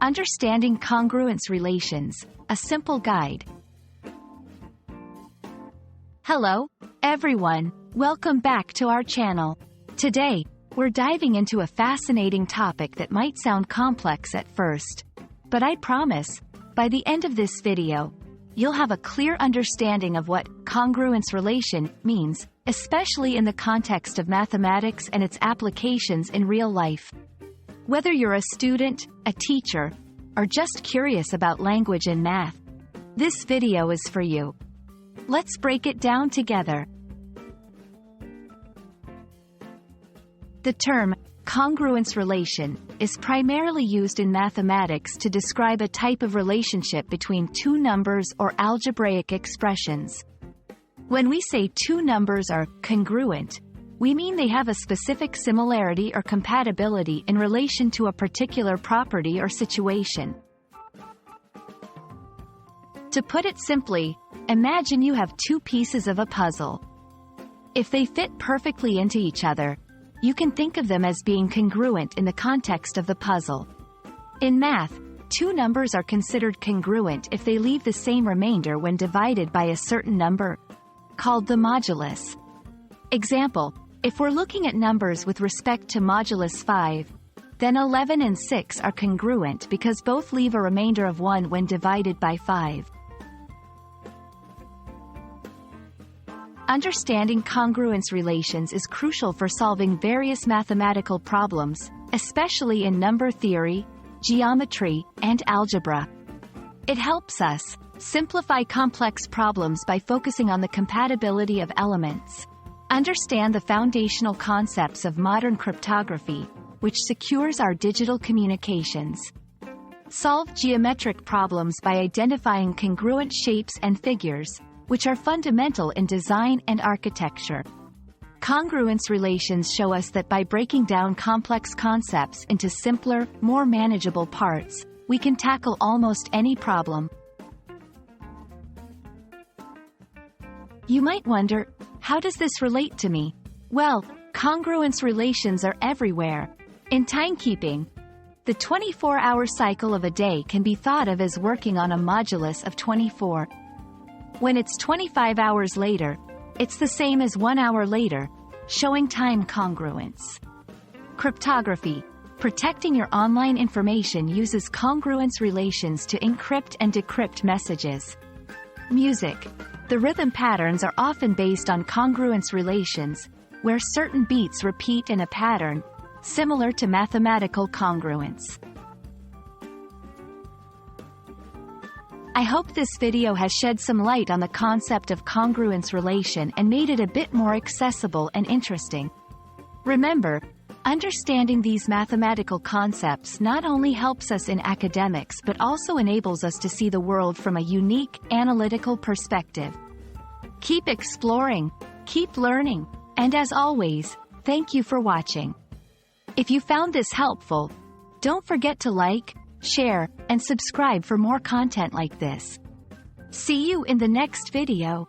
Understanding Congruence Relations, a simple guide. Hello, everyone. Welcome back to our channel. Today, we're diving into a fascinating topic that might sound complex at first. But I promise, by the end of this video, you'll have a clear understanding of what congruence relation means, especially in the context of mathematics and its applications in real life. Whether you're a student, a teacher, or just curious about language and math, this video is for you. Let's break it down together. The term congruence relation is primarily used in mathematics to describe a type of relationship between two numbers or algebraic expressions. When we say two numbers are congruent, we mean they have a specific similarity or compatibility in relation to a particular property or situation. To put it simply, imagine you have two pieces of a puzzle. If they fit perfectly into each other, you can think of them as being congruent in the context of the puzzle. In math, two numbers are considered congruent if they leave the same remainder when divided by a certain number, called the modulus. Example, if we're looking at numbers with respect to modulus 5, then 11 and 6 are congruent because both leave a remainder of 1 when divided by 5. Understanding congruence relations is crucial for solving various mathematical problems, especially in number theory, geometry, and algebra. It helps us simplify complex problems by focusing on the compatibility of elements, understand the foundational concepts of modern cryptography, which secures our digital communications, solve geometric problems by identifying congruent shapes and figures, which are fundamental in design and architecture. Congruence relations show us that by breaking down complex concepts into simpler, more manageable parts, we can tackle almost any problem. You might wonder, how does this relate to me? Well, congruence relations are everywhere. In timekeeping, the 24-hour cycle of a day can be thought of as working on a modulus of 24. When it's 25 hours later, it's the same as 1 hour later, showing time congruence. Cryptography. Protecting your online information uses congruence relations to encrypt and decrypt messages. Music. The rhythm patterns are often based on congruence relations, where certain beats repeat in a pattern, similar to mathematical congruence. I hope this video has shed some light on the concept of congruence relation and made it a bit more accessible and interesting. Remember, understanding these mathematical concepts not only helps us in academics but also enables us to see the world from a unique, analytical perspective. Keep exploring, keep learning, and as always, thank you for watching. If you found this helpful, don't forget to like, share, and subscribe for more content like this. See you in the next video.